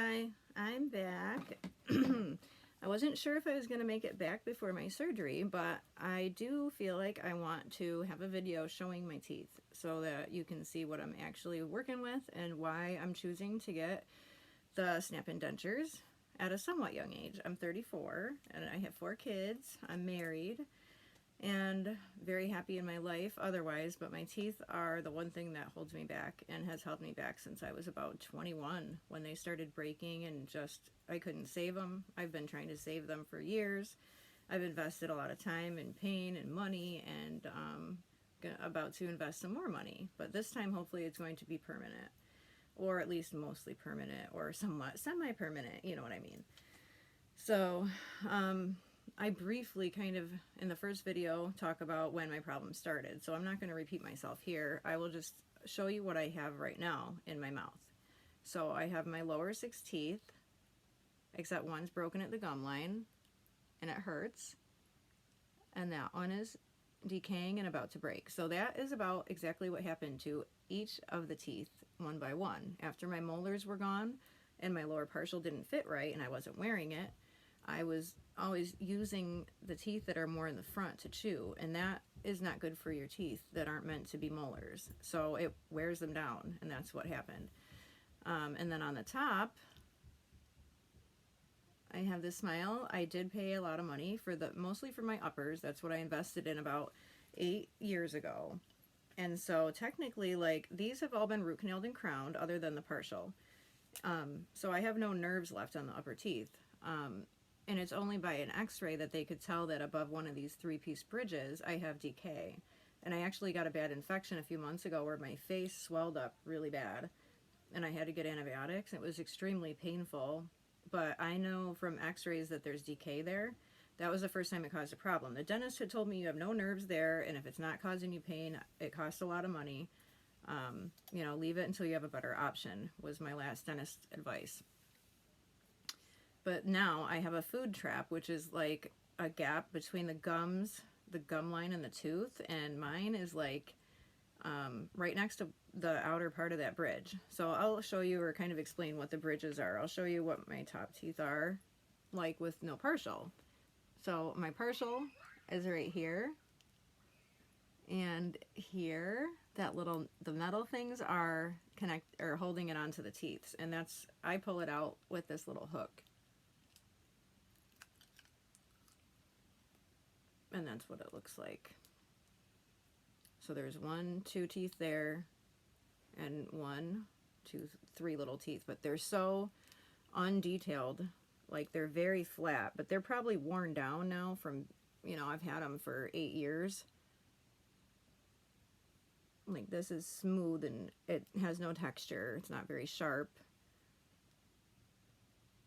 Hi, I'm back. I wasn't sure if I was going to make it back before my surgery, but I do feel like I want to have a video showing my teeth so that you can see what I'm actually working with and why I'm choosing to get the snap-in dentures at a somewhat young age. I'm 34 and I have 4 kids. I'm married and very happy in my life otherwise, but my teeth are the one thing that holds me back and has held me back since I was about 21 when they started breaking and just I couldn't save them. I've been trying to save them for years. I've invested a lot of time and pain and money, and about to invest some more money, but this time hopefully it's going to be permanent, or at least mostly permanent, or somewhat semi-permanent, you know what I mean. So I briefly kind of in the first video talk about when my problem started, so I'm not going to repeat myself here. I will just show you what I have right now in my mouth. So I have my lower 6 teeth, except one's broken at the gum line and it hurts, and that one is decaying and about to break. So that is about exactly what happened to each of the teeth one by one. After my molars were gone and my lower partial didn't fit right and I wasn't wearing it, I was always using the teeth that are more in the front to chew, and that is not good for your teeth that aren't meant to be molars. So it wears them down, and that's what happened. And then on the top, I have this smile. I did pay a lot of money for mostly for my uppers. That's what I invested in about 8 years ago. And so technically, like, these have all been root canaled and crowned other than the partial. So I have no nerves left on the upper teeth. And it's only by an x-ray that they could tell that above one of these 3-piece bridges I have decay. And I actually got a bad infection a few months ago where my face swelled up really bad and I had to get antibiotics. It was extremely painful, but I know from x-rays that there's decay there. That was the first time it caused a problem. The dentist had told me you have no nerves there, and if it's not causing you pain, it costs a lot of money. You know, leave it until you have a better option, was my last dentist advice. But now I have a food trap, which is like a gap between the gums, the gum line and the tooth, and mine is like right next to the outer part of that bridge. So I'll show you or kind of explain what the bridges are. I'll show you what my top teeth are like with no partial. So my partial is right here, and here the metal things are holding it onto the teeth, and that's, I pull it out with this little hook. And that's what it looks like. So there's 1, 2 teeth there, and 1, 2, 3 little teeth, but they're so undetailed. Like, they're very flat, but they're probably worn down now from, you know, I've had them for 8 years. Like, this is smooth and it has no texture. It's not very sharp.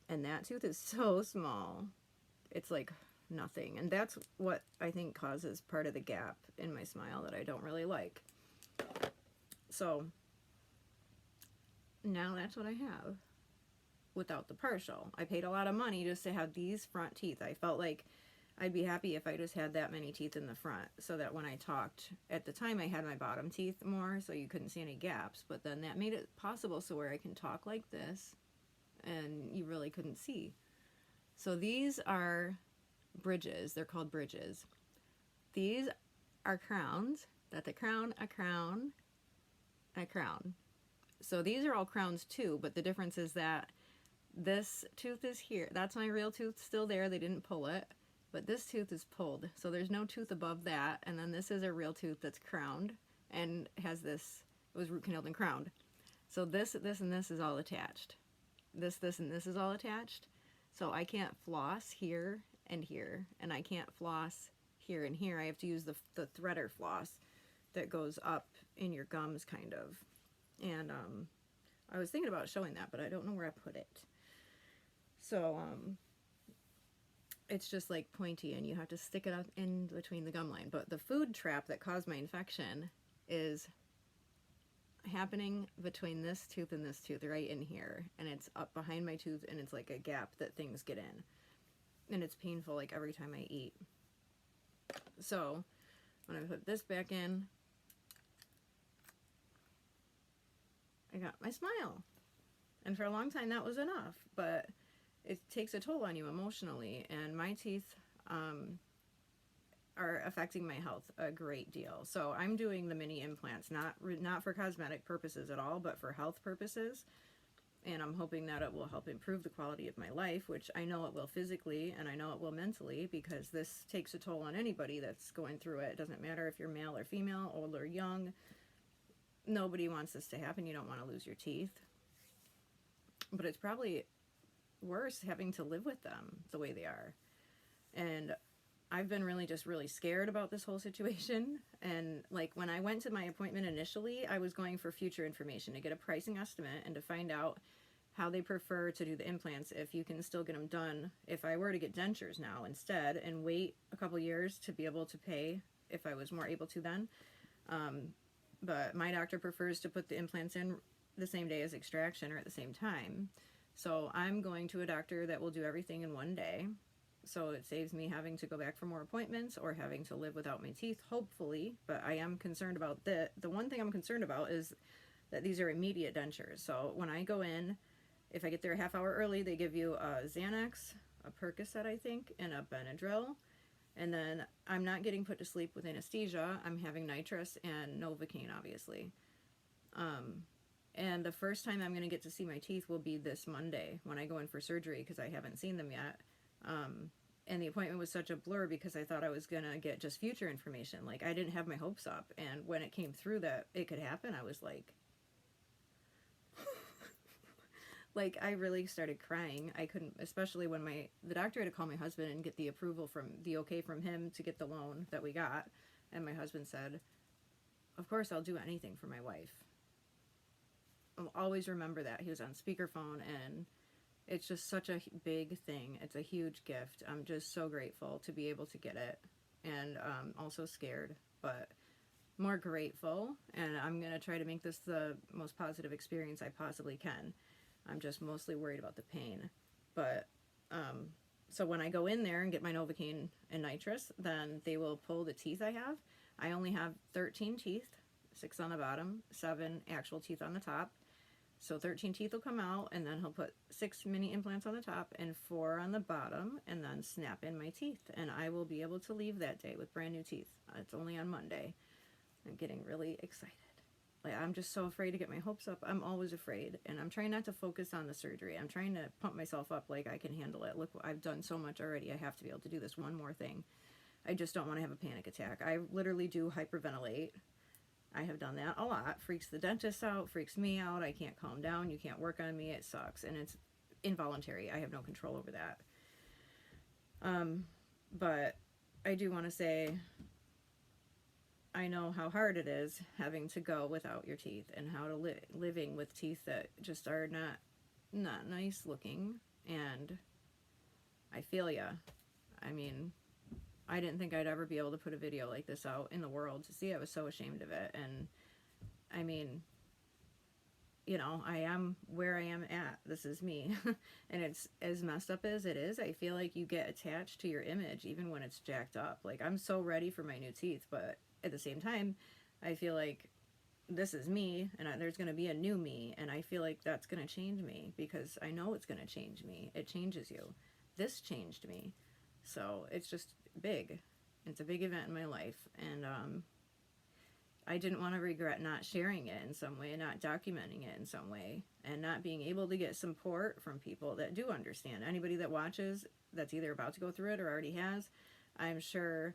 And that tooth is so small. It's like nothing, and that's what I think causes part of the gap in my smile that I don't really like. So now that's what I have without the partial. I paid a lot of money just to have these front teeth. I felt like I'd be happy if I just had that many teeth in the front, so that when I talked, at the time I had my bottom teeth more so you couldn't see any gaps, but then that made it possible so where I can talk like this and you really couldn't see. So these are bridges. They're called bridges. These are crowns. That's a crown, a crown, a crown. So these are all crowns too, but the difference is that this tooth is here. That's my real tooth still there. They didn't pull it, but this tooth is pulled. So there's no tooth above that. And then this is a real tooth that's crowned and has this, it was root canaled and crowned. So this, and this is all attached. This, and this is all attached. So I can't floss here and here, and I can't floss here and here. I have to use the threader floss that goes up in your gums, kind of. And I was thinking about showing that, but I don't know where I put it. So it's just like pointy, and you have to stick it up in between the gum line. But the food trap that caused my infection is happening between this tooth and this tooth, right in here, and it's up behind my tooth, and it's like a gap that things get in. And it's painful like every time I eat. So when I put this back in, I got my smile. And for a long time that was enough, but it takes a toll on you emotionally, and my teeth are affecting my health a great deal. So I'm doing the mini implants, not for cosmetic purposes at all, but for health purposes. And I'm hoping that it will help improve the quality of my life, which I know it will physically, and I know it will mentally, because this takes a toll on anybody that's going through it. It doesn't matter if you're male or female, old or young. Nobody wants this to happen. You don't want to lose your teeth. But it's probably worse having to live with them the way they are. And I've been really scared about this whole situation. And like when I went to my appointment initially, I was going for future information to get a pricing estimate and to find out how they prefer to do the implants, if you can still get them done if I were to get dentures now instead and wait a couple years to be able to pay if I was more able to then. But my doctor prefers to put the implants in the same day as extraction or at the same time. So I'm going to a doctor that will do everything in one day. So it saves me having to go back for more appointments or having to live without my teeth, hopefully. But I am concerned about that. The one thing I'm concerned about is that these are immediate dentures. So when I go in, if I get there a half hour early, they give you a Xanax, a Percocet, I think, and a Benadryl. And then I'm not getting put to sleep with anesthesia. I'm having nitrous and Novocaine, obviously. And the first time I'm going to get to see my teeth will be this Monday when I go in for surgery, because I haven't seen them yet. And the appointment was such a blur because I thought I was going to get just future information. Like, I didn't have my hopes up. And when it came through that it could happen, I was like, like, I really started crying. I couldn't, especially when the doctor had to call my husband and get the approval the okay from him to get the loan that we got. And my husband said, of course, I'll do anything for my wife. I'll always remember that. He was on speakerphone, and it's just such a big thing. It's a huge gift. I'm just so grateful to be able to get it, and also scared, but more grateful. And I'm going to try to make this the most positive experience I possibly can. I'm just mostly worried about the pain. But so when I go in there and get my Novocaine and nitrous, then they will pull the teeth I have. I only have 13 teeth, 6 on the bottom, 7 actual teeth on the top. So 13 teeth will come out, and then he'll put 6 mini implants on the top and 4 on the bottom, and then snap in my teeth. And I will be able to leave that day with brand new teeth. It's only on Monday. I'm getting really excited. Like, I'm just so afraid to get my hopes up. I'm always afraid, and I'm trying not to focus on the surgery. I'm trying to pump myself up like I can handle it. Look, I've done so much already. I have to be able to do this one more thing. I just don't want to have a panic attack. I literally do hyperventilate. I have done that a lot. Freaks the dentist out, freaks me out. I can't calm down. You can't work on me. It sucks. And it's involuntary. I have no control over that. But I do want to say, I know how hard it is having to go without your teeth, and how to living with teeth that just are not nice looking. And I feel ya. I mean, I didn't think I'd ever be able to put a video like this out in the world to see. I was so ashamed of it. And I mean, you know, I am where I am at. This is me. And it's as messed up as it is. I feel like you get attached to your image even when it's jacked up. Like, I'm so ready for my new teeth, but at the same time, I feel like this is me, and there's going to be a new me. And I feel like that's going to change me, because I know it's going to change me. It changes you. This changed me. So it's just big. It's a big event in my life, and I didn't want to regret not sharing it in some way, not documenting it in some way, and not being able to get support from people that do understand. Anybody that watches that's either about to go through it or already has, I'm sure,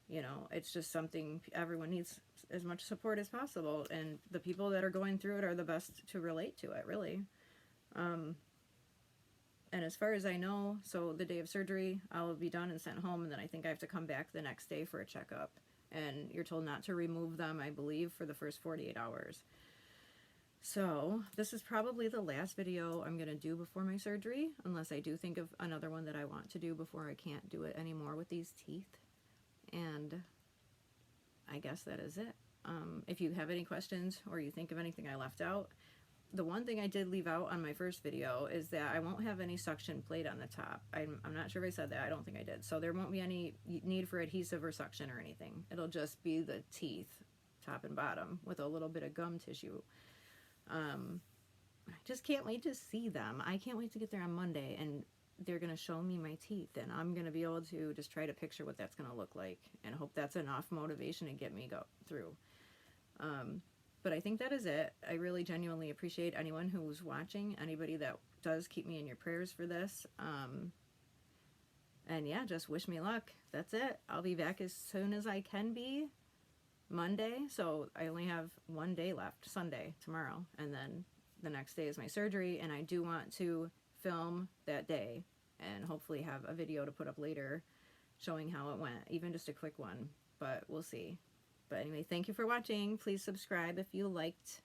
you know, it's just something everyone needs as much support as possible, and the people that are going through it are the best to relate to it, really. And as far as I know, so the day of surgery, I'll be done and sent home, and then I think I have to come back the next day for a checkup. And you're told not to remove them, I believe, for the first 48 hours. So this is probably the last video I'm going to do before my surgery, unless I do think of another one that I want to do before I can't do it anymore with these teeth. And I guess that is it. If you have any questions or you think of anything I left out, the one thing I did leave out on my first video is that I won't have any suction plate on the top. I'm not sure if I said that. I don't think I did. So there won't be any need for adhesive or suction or anything. It'll just be the teeth, top and bottom, with a little bit of gum tissue. I just can't wait to see them. I can't wait to get there on Monday, and they're going to show me my teeth, and I'm going to be able to just try to picture what that's going to look like, and hope that's enough motivation to get me go through. But I think that is it. I really genuinely appreciate anyone who's watching, anybody that does keep me in your prayers for this. And yeah, just wish me luck. That's it. I'll be back as soon as I can be Monday. So I only have one day left, Sunday, tomorrow. And then the next day is my surgery. And I do want to film that day and hopefully have a video to put up later showing how it went, even just a quick one. But we'll see. But anyway, thank you for watching. Please subscribe if you liked.